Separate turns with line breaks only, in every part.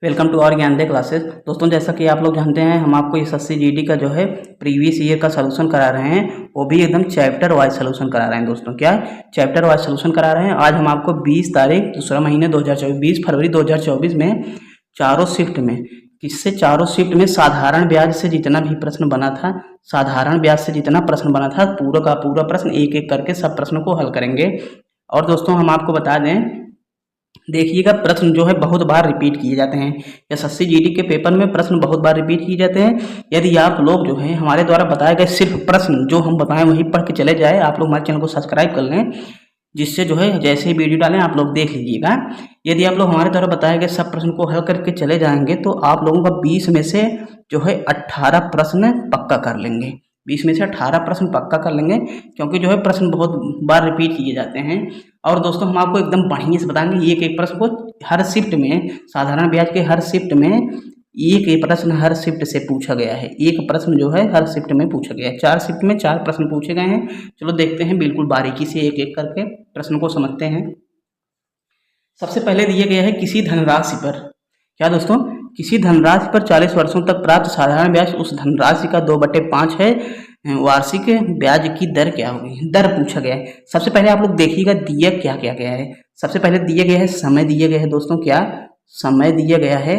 Welcome to our Gyande classes. दोस्तों, जैसा कि आप लोग जानते हैं, हम आपको एसएससी जीडी का जो है प्रीवियस ईयर का सलूशन करा रहे हैं, वो भी एकदम चैप्टर वाइज सलूशन करा रहे हैं। दोस्तों, क्या है, चैप्टर वाइज सलूशन करा रहे हैं। आज हम आपको 20 तारीख दूसरा महीने 2024 20 फरवरी 2024 में चारों शिफ्ट में साधारण ब्याज से जितना भी प्रश्न बना था, साधारण ब्याज से जितना प्रश्न बना था, पूरा का पूरा प्रश्न एक एक करके सब प्रश्नों को हल करेंगे। और दोस्तों, हम आपको बता दें, देखिएगा, प्रश्न जो है बहुत बार रिपीट किए जाते हैं। एसएससी जीडी के पेपर में प्रश्न बहुत बार रिपीट किए जाते हैं। यदि आप लोग जो है हमारे द्वारा बताए गए सिर्फ प्रश्न जो हम बताएं वही पढ़ के चले जाए, आप लोग हमारे चैनल को सब्सक्राइब कर लें, जिससे जो है जैसे ही वीडियो डालें आप लोग देख लीजिएगा। यदि आप लोग हमारे द्वारा बताए गए सब प्रश्न को हल करके चले जाएंगे तो आप लोगों का 20 में से जो है 18 प्रश्न पक्का कर लेंगे। 20 में से 18 प्रश्न पक्का कर लेंगे, क्योंकि जो है प्रश्न बहुत बार रिपीट किए जाते हैं। और दोस्तों, हम आपको एकदम बढ़िया से बताएंगे, एक एक प्रश्न को हर शिफ्ट में, साधारण ब्याज के हर शिफ्ट में एक एक प्रश्न हर शिफ्ट से पूछा गया है। एक प्रश्न जो है हर शिफ्ट में पूछा गया है। 4 शिफ्ट में 4 प्रश्न पूछे गए हैं। चलो देखते हैं, बिल्कुल बारीकी से एक एक करके प्रश्न को समझते हैं। सबसे पहले दिया गया है किसी धनराशि पर, क्या दोस्तों, किसी धनराशि पर 40 वर्षों तक प्राप्त साधारण ब्याज उस धनराशि का 2/5 है। वार्षिक ब्याज की दर क्या होगी, दर पूछा गया है। सबसे पहले आप लोग देखिएगा दिया क्या क्या गया है। सबसे पहले दिया गया है समय, दिया गया है दोस्तों, क्या समय दिया गया है।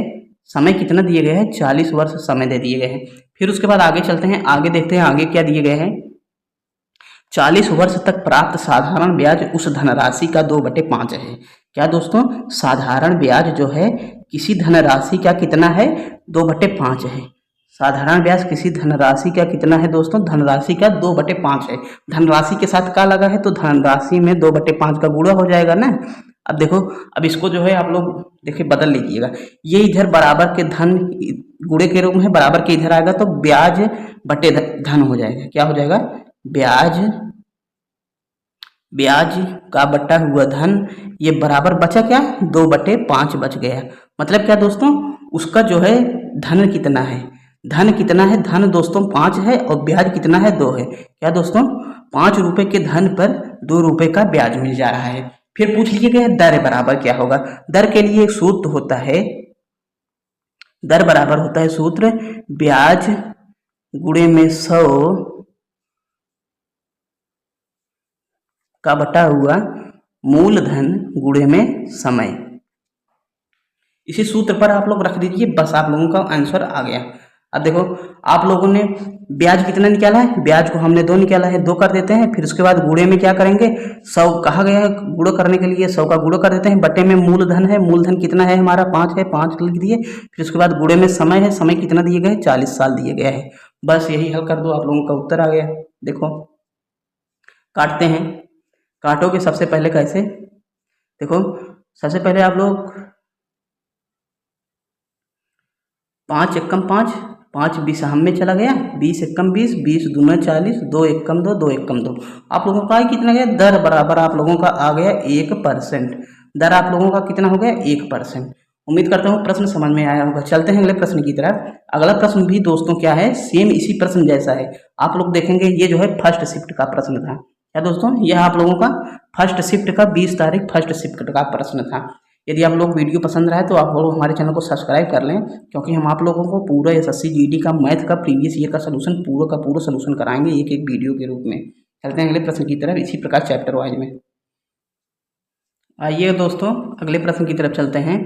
समय कितना दिया गया है, 40 वर्ष समय दे दिए गए हैं। फिर उसके बाद आगे चलते हैं, आगे देखते हैं आगे क्या दिए गए हैं। 40 वर्ष तक प्राप्त साधारण ब्याज उस धनराशि का 2/5 है। क्या दोस्तों, साधारण ब्याज जो है किसी धनराशि का कितना है, 2/5 है। साधारण ब्याज किसी धनराशि का कितना है दोस्तों, धनराशि का 2/5 है। धनराशि के साथ क्या लगा है, तो धनराशि में 2/5 का गुणा हो जाएगा ना। अब देखो, अब इसको जो है आप लोग देखिए बदल लीजिएगा। ये इधर बराबर के धन गुणे के रूप में बराबर के इधर आएगा, तो ब्याज बटे धन हो जाएगा। क्या हो जाएगा, ब्याज का बटा हुआ धन, ये बराबर बचा क्या, 2/5 बच गया। मतलब क्या दोस्तों, उसका जो है धन कितना है, धन कितना है, धन दोस्तों 5 है और ब्याज कितना है, 2 है। क्या दोस्तों, 5 रुपए के धन पर 2 रुपए का ब्याज मिल जा रहा है। फिर पूछ लीजिएगा दर बराबर क्या होगा। दर के लिए एक सूत्र होता है, दर बराबर होता है सूत्र ब्याज गुणे में 100 का बटा हुआ मूलधन गुणे में समय। इसी सूत्र पर आप लोग रख दीजिए, बस आप लोगों का आंसर आ गया। अब देखो, आप लोगों ने ब्याज कितना निकाला है, ब्याज को हमने 2 निकाला है, 2 कर देते हैं। फिर उसके बाद गुणे में क्या करेंगे, 100 कहा गया है गुणा करने के लिए, 100 का गुणा कर देते हैं। बटे में मूलधन है, मूलधन कितना है हमारा, 5 है, 5 लिख दिए। फिर उसके बाद गुणे में समय है, समय कितना दिए गए, 40 साल दिए गया है। बस यही हल कर दो, आप लोगों का उत्तर आ गया। देखो, काटते हैं, काटोगे सबसे पहले कैसे, देखो सबसे पहले आप लोग 5 एकम 5, 5 20 हम में चला गया, 20 एकम 20, 20 दूना 40, 2 एकम 2, 2 एकम 2। आप लोगों का कितना गया, दर बराबर आप लोगों का आ गया 1%। दर आप लोगों का कितना हो गया, 1%। उम्मीद करता हूँ प्रश्न समझ में आया होगा। चलते हैं अगले प्रश्न की तरफ। अगला प्रश्न भी दोस्तों क्या है, सेम इसी प्रश्न जैसा है। आप लोग देखेंगे ये जो है फर्स्ट शिफ्ट का प्रश्न था। क्या दोस्तों, यह आप लोगों का फर्स्ट शिफ्ट का 20 तारीख फर्स्ट शिफ्ट का प्रश्न था। यदि आप लोग वीडियो पसंद रहा है तो आप लोग हमारे चैनल को सब्सक्राइब कर लें, क्योंकि हम आप लोगों को पूरा एसएससी जीडी का मैथ का प्रीवियस ईयर का सलूशन पूरा का पूरा सलूशन कराएंगे एक एक वीडियो के रूप में। चलते हैं अगले प्रश्न की तरफ, इसी प्रकार चैप्टर वाइज में। आइए दोस्तों, अगले प्रश्न की तरफ चलते हैं।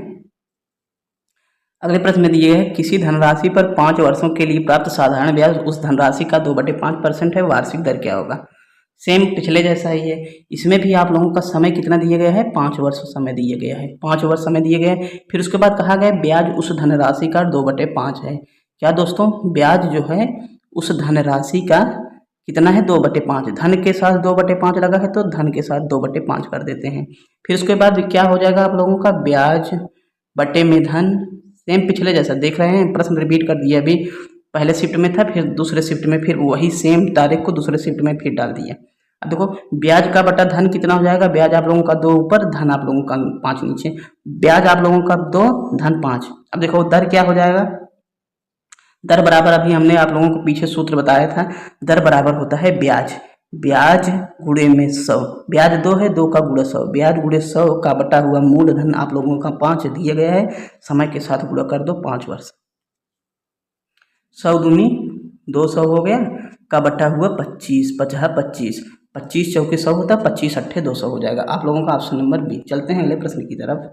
अगले प्रश्न में दिए है किसी धनराशि पर 5 वर्षों के लिए प्राप्त साधारण ब्याज उस धनराशि का 2/5% है, वार्षिक दर क्या होगा। सेम पिछले जैसा ही है। इसमें भी आप लोगों का समय कितना दिया गया है, 5 वर्ष समय दिया गया है, 5 वर्ष समय दिए गए हैं। फिर उसके बाद कहा गया ब्याज उस धनराशि का 2/5 है। क्या दोस्तों, ब्याज जो है उस धनराशि का कितना है, 2/5। धन के साथ 2/5 लगा है तो धन के साथ 2/5 कर देते हैं। फिर उसके बाद क्या हो जाएगा आप लोगों का, ब्याज बटे में धन। सेम पिछले जैसा देख रहे हैं, प्रश्न रिपीट कर दिया। अभी पहले शिफ्ट में था, फिर दूसरे शिफ्ट में फिर वही सेम तारीख को दूसरे शिफ्ट में फिर डाल दिया। अब देखो, ब्याज का बटा धन कितना हो जाएगा, ब्याज आप लोगों का 2 ऊपर, धन आप लोगों का 5 नीचे। ब्याज आप लोगों का 2, धन 5। अब देखो दर क्या हो जाएगा, दर बराबर अभी हमने आप लोगों को पीछे सूत्र बताया था, दर बराबर होता है ब्याज। ब्याज गुणे में 100, ब्याज 2 है, 2 का गुणा 100, ब्याज गुणे 100 का बटा हुआ मूलधन आप लोगों का 5 दिया गया है, समय के साथ गुणा कर दो 5 वर्ष। 100 दूनी 200 हो गया, का बटा हुआ 25, 50 25, 25 चौके 100 होता है, 25 अट्ठे 200 हो जाएगा आप लोगों का ऑप्शन नंबर बी। चलते हैं अगले प्रश्न की तरफ।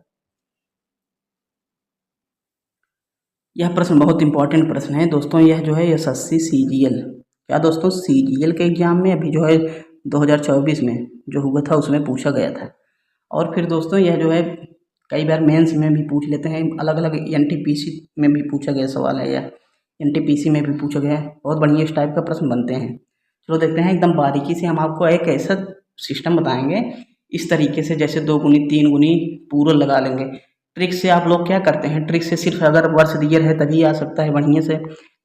यह प्रश्न बहुत इंपॉर्टेंट प्रश्न है दोस्तों। यह जो है एसएससी सीजीएल, क्या दोस्तों, सीजीएल के एग्जाम में अभी जो है 2024 में जो हुआ था उसमें पूछा गया था। और फिर दोस्तों यह जो है कई बार मेंस में भी पूछ लेते हैं, अलग अलग एनटीपीसी में भी पूछा गया सवाल है, या एनटीपीसी में भी पूछा गया है। बहुत बढ़िया इस टाइप का प्रश्न बनते हैं। चलो देखते हैं, एकदम बारीकी से हम आपको एक ऐसा सिस्टम बताएंगे इस तरीके से, जैसे 2 गुनी 3 गुनी पूरा लगा लेंगे। ट्रिक से आप लोग क्या करते हैं, ट्रिक से सिर्फ अगर वर्ष दिए है तभी आ सकता है बढ़िया से,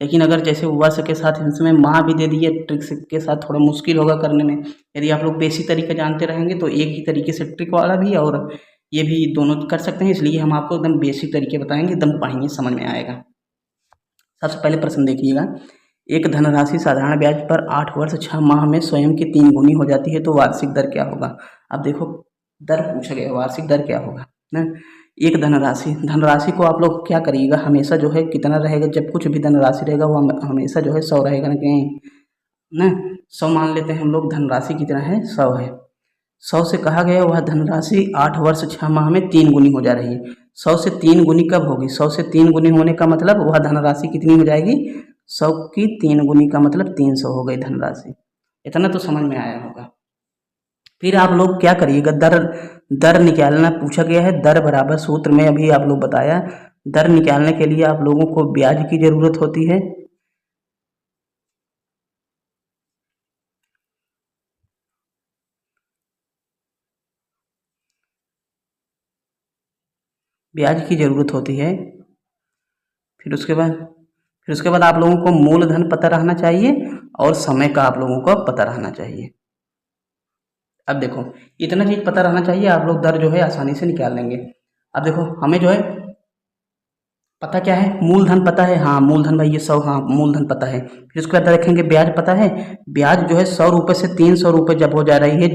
लेकिन अगर जैसे वर्ष के साथ इसमें माह भी दे दिए, ट्रिक के साथ थोड़ा मुश्किल होगा करने में। यदि आप लोग बेसिक तरीका जानते रहेंगे तो एक ही तरीके से ट्रिक वाला भी और ये भी दोनों कर सकते हैं, इसलिए हम आपको एकदम बेसिक तरीके बताएंगे, एकदम बढ़िया समझ में आएगा। सबसे पहले प्रश्न देखिएगा, एक धनराशि साधारण ब्याज पर 8 वर्ष 6 माह में स्वयं की 3 गुनी हो जाती है तो वार्षिक दर क्या होगा। अब देखो दर पूछा गया, वार्षिक दर क्या होगा ना। एक धनराशि को आप लोग क्या करिएगा, हमेशा जो है कितना रहेगा, जब कुछ भी धनराशि रहेगा वो हमेशा जो है 100 रहेगा ना, कहीं ना 100 मान लेते हैं हम लोग। धनराशि कितना है, 100 है। 100 से कहा गया वह धनराशि 8 वर्ष 6 माह में 3 गुनी हो जा रही है। 100 से 3 गुनी कब होगी, 100 से 3 गुनी होने का मतलब वह धनराशि कितनी हो जाएगी, 100 की 3 गुनी का मतलब 300 हो गई धनराशि। इतना तो समझ में आया होगा। फिर आप लोग क्या करिएगा, दर निकालना पूछा गया है। दर बराबर सूत्र में अभी आप लोग बताया, दर निकालने के लिए आप लोगों को ब्याज की जरूरत होती है। ब्याज की जरूरत होती है। फिर उसके बाद आप लोगों को मूलधन पता रहना चाहिए और समय का आप लोगों को पता रहना चाहिए। अब देखो इतना चीज पता रहना चाहिए, आप लोग दर जो है आसानी से निकाल लेंगे। अब देखो हमें जो है पता क्या है, मूलधन पता है, हाँ मूलधन भाई ये 100, हाँ मूलधन पता है। फिर उसके बाद रखेंगे ब्याज पता है, ब्याज जो है 100 रुपये से 300 रुपये जब हो जा रही है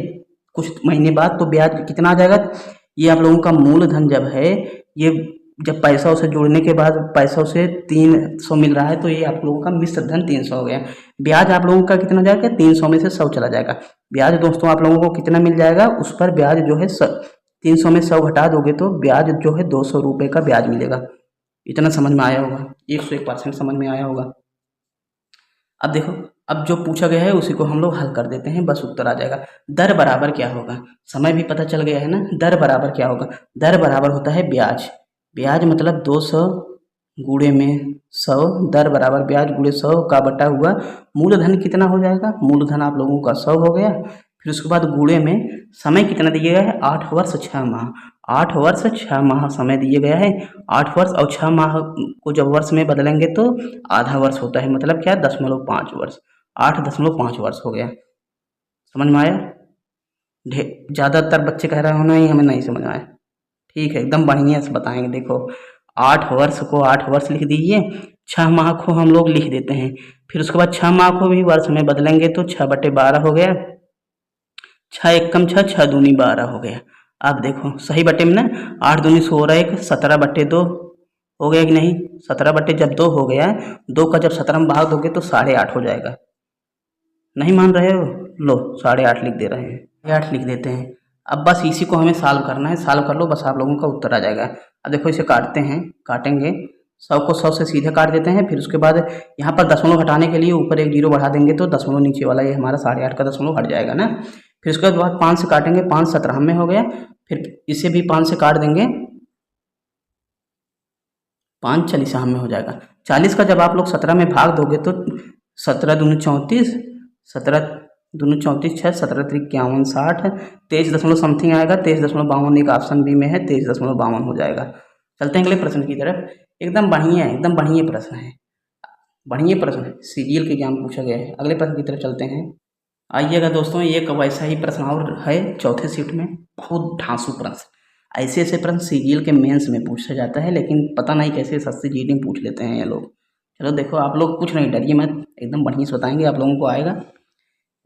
कुछ महीने बाद तो ब्याज कितना आ जाएगा। ये आप लोगों का मूलधन जब है, ये जब पैसा उसे जोड़ने के बाद पैसा से 300 मिल रहा है तो ये आप लोगों का मिश्र धन 300 हो गया। ब्याज आप लोगों का कितना जाएगा, 300 में से 100 चला जाएगा। ब्याज दोस्तों आप लोगों को कितना मिल जाएगा, उस पर ब्याज जो है 300 में 100 घटा दोगे तो ब्याज जो है 200 रुपये का ब्याज मिलेगा। इतना समझ में आया होगा, 101% समझ में आया होगा। अब देखो अब जो पूछा गया है उसी को हम लोग हल कर देते हैं, बस उत्तर आ जाएगा। दर बराबर क्या होगा, समय भी पता चल गया है ना। दर बराबर क्या होगा, दर बराबर होता है ब्याज। ब्याज मतलब 200 गुणे में 100, दर बराबर ब्याज गुणे 100 का बटा हुआ मूलधन कितना हो जाएगा, मूलधन आप लोगों का 100 हो गया। फिर उसके बाद गुणे में समय कितना दिया गया है, 8 वर्ष 6 माह। 8 वर्ष 6 माह समय दिया गया है। 8 वर्ष और 6 माह को जब वर्ष में बदलेंगे तो आधा वर्ष होता है, मतलब क्या 0.5 वर्ष। 8.5 वर्ष हो गया। समझ में आया। ज़्यादातर बच्चे कह रहे हो नहीं हमें नहीं समझ आया, ठीक है एकदम बढ़िया से बताएंगे। देखो 8 वर्ष को 8 वर्ष लिख दीजिए, 6 माह को हम लोग लिख देते हैं। फिर उसके बाद 6 माह को भी वर्ष में बदलेंगे तो 6/12 हो गया। 6 एकम 6, 6 दूनी 12 हो गया। अब देखो सही बटे में ना, 8 दूनी 16 1, 17/2 हो गया कि नहीं। 17 जब 2 हो गया, 2 का जब 17 में भाग दोगे तो 8.5 हो जाएगा। नहीं मान रहे हो, लो 8.5 लिख दे रहे हैं, 8 लिख देते हैं। अब बस इसी को हमें सॉल्व करना है, सॉल्व कर लो बस आप लोगों का उत्तर आ जाएगा। अब देखो इसे काटते हैं, काटेंगे 100 को 100 से सीधे काट देते हैं। फिर उसके बाद यहाँ पर दशमलव हटाने के लिए ऊपर एक 0 बढ़ा देंगे तो दशमलव नीचे वाला ये हमारा 8.5 का दशमलव हट जाएगा ना। फिर उसके बाद 5 से काटेंगे, 5 17 में हो गया। फिर इसे भी 5 से काट देंगे, 5 40 में हो जाएगा। 40 का जब आप लोग 17 में भाग दोगे तो 17 दूनी 34, 17 दूनी 34 6, 17 3 51 60, 23 दशमलव समथिंग आएगा। 23.52 एक ऑप्शन बी में है, 23.52 हो जाएगा। चलते हैं अगले प्रश्न की तरफ। एकदम बढ़िया प्रश्न है, बढ़िया प्रश्न है, सीरियल के एग्जाम पूछा गया है। अगले प्रश्न की तरफ चलते हैं। आइएगा दोस्तों, एक वैसा ही प्रश्न और है चौथे शिफ्ट में, बहुत ढांसू प्रश्न। ऐसे ऐसे प्रश्न सीरियल के मेंस में पूछा जाता है, लेकिन पता नहीं कैसे सस्ती जीडी में पूछ लेते हैं ये लोग। चलो देखो आप लोग कुछ नहीं डरिए मत, एकदम बढ़िया से बताएंगे, आप लोगों को आएगा।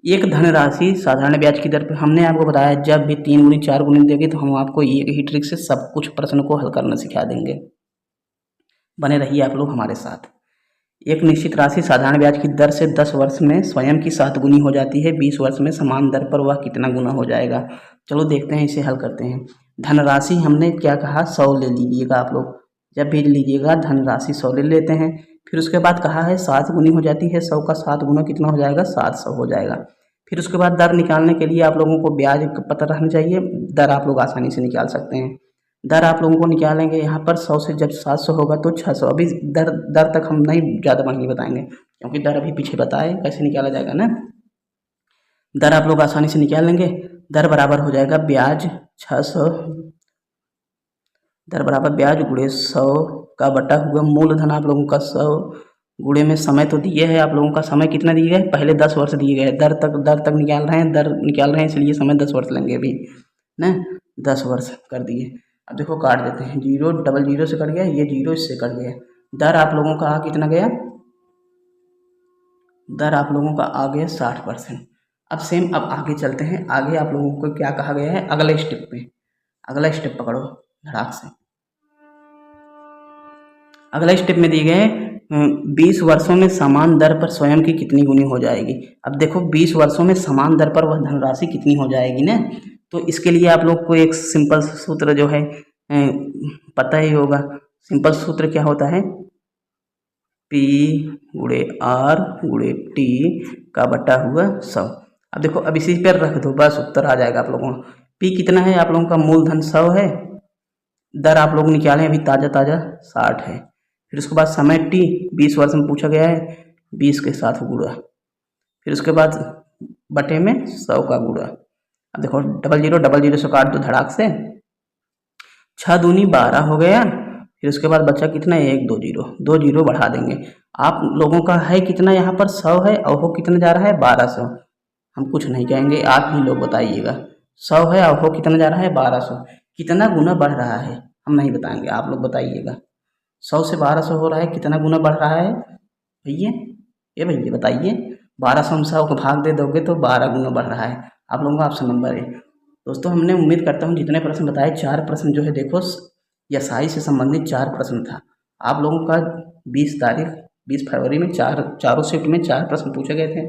एक धनराशि साधारण ब्याज की दर पे हमने आपको बताया जब भी 3 गुनी 4 गुनी देगी तो हम आपको एक ही ट्रिक से सब कुछ प्रश्न को हल करना सिखा देंगे। बने रहिए आप लोग हमारे साथ। एक निश्चित राशि साधारण ब्याज की दर से 10 वर्ष में स्वयं की 7 गुनी हो जाती है, 20 वर्ष में समान दर पर वह कितना गुना हो जाएगा। चलो देखते हैं, इसे हल करते हैं। धनराशि हमने क्या कहा, 100 ले लीजिएगा आप लोग। जब भी लीजिएगा धनराशि 100 ले लेते हैं। फिर उसके बाद कहा है 7 गुनी हो जाती है, 100 का 7 गुना कितना हो जाएगा, 700 हो जाएगा। फिर उसके बाद दर निकालने के लिए आप लोगों को ब्याज पता रहना चाहिए। दर आप लोग आसानी से निकाल सकते हैं। दर आप लोगों को निकालेंगे यहाँ पर 100 से जब 700 होगा तो 600। अभी दर तक हम नहीं ज़्यादा बढ़िया बताएंगे क्योंकि दर अभी पीछे बताए कैसे निकाला जाएगा ना। दर आप लोग आसानी से निकाल लेंगे। दर बराबर हो जाएगा ब्याज 600, दर बराबर ब्याज गुणे 100 का बटा हुआ मूलधन आप लोगों का 100 गुणे में समय तो दिए है आप लोगों का। समय कितना दिए गए, पहले 10 वर्ष दिए गए। दर तक निकाल रहे हैं इसलिए समय 10 वर्ष लेंगे अभी ना। 10 वर्ष कर दिए। अब देखो काट देते हैं, 0 डबल 0 से कट गया, ये 0 इससे कट गया। दर आप लोगों का कितना गया, दर आप लोगों का आ गया 60%। अब सेम अब आगे चलते हैं। आगे आप लोगों को क्या कहा गया है, अगले स्टेप पे, अगला स्टेप पकड़ो धड़ाक से। अगला स्टेप में दिए गए 20 वर्षों में समान दर पर स्वयं की कितनी गुनी हो जाएगी। अब देखो 20 वर्षों में समान दर पर वह धनराशि कितनी हो जाएगी ना। तो इसके लिए आप लोग को एक सिंपल सूत्र जो है पता ही होगा। सिंपल सूत्र क्या होता है, P गुणे R गुणे T का बटा हुआ 100। अब देखो अब इसी पर रख दो, बस उत्तर आ जाएगा आप लोगों को। P कितना है आप लोगों का, मूलधन 100 है। दर आप लोग निकालें अभी ताज़ा 60 है। फिर उसके बाद समय T 20 वर्ष में पूछा गया है, 20 के साथ गुणा। फिर उसके बाद बटे में 100 का गुणा। अब देखो डबल जीरो से काट दो धड़ाक से, 6 दूनी 12 हो गया। फिर उसके बाद बचा कितना, 1 2 जीरो बढ़ा देंगे। आप लोगों का है कितना यहाँ पर 100 है और वो कितना जा रहा है 1200। हम कुछ नहीं कहेंगे, आप ही लोग बताइएगा। 100 है और वो कितना जा रहा है 1200। कितना गुना बढ़ रहा है हम नहीं बताएंगे, आप लोग बताइएगा। 100 से 1200 हो रहा है, कितना गुना बढ़ रहा है भैया, ये भैया बताइए। 1200 में 100 को भाग दे दोगे तो 12 गुना बढ़ रहा है। आप लोगों का ऑप्शन नंबर है। दोस्तों हमने उम्मीद करता हूँ जितने प्रश्न बताए, 4 प्रश्न जो है देखो यसाई से संबंधित 4 प्रश्न था। आप लोगों का 20 फरवरी में चारों शिफ्ट में 4 प्रश्न पूछे गए थे।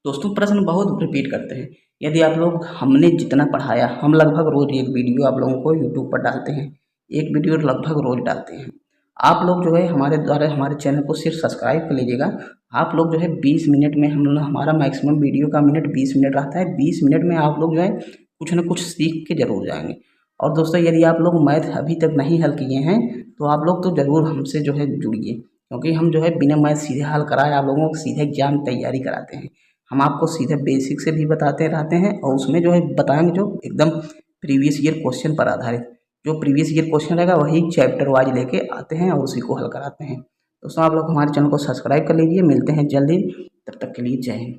दोस्तों प्रश्न बहुत रिपीट करते हैं। यदि आप लोग हमने जितना पढ़ाया, हम लगभग रोज़ एक वीडियो आप लोगों को यूट्यूब पर डालते हैं, एक वीडियो लगभग रोज़ डालते हैं। आप लोग जो है हमारे द्वारा हमारे चैनल को सिर्फ सब्सक्राइब कर लीजिएगा। आप लोग जो है 20 मिनट में हमारा मैक्सिमम वीडियो का मिनट 20 मिनट रहता है। 20 मिनट में आप लोग जो है कुछ ना कुछ सीख के ज़रूर जाएंगे। और दोस्तों यदि आप लोग मैथ अभी तक नहीं हल किए हैं तो आप लोग तो ज़रूर हमसे जो है जुड़िए, क्योंकि हम जो है बिना मैथ सीधे हल कराए आप लोगों को सीधे एग्जाम तैयारी कराते हैं। हम आपको सीधे बेसिक से भी बताते रहते हैं और उसमें जो है बताएंगे जो एकदम प्रीवियस ईयर क्वेश्चन पर आधारित। जो प्रीवियस ईयर क्वेश्चन रहेगा वही चैप्टर वाइज लेके आते हैं और उसी को हल कराते हैं। दोस्तों आप लोग हमारे चैनल को सब्सक्राइब कर लीजिए। मिलते हैं जल्दी, तब तक के लिए जय हिंद।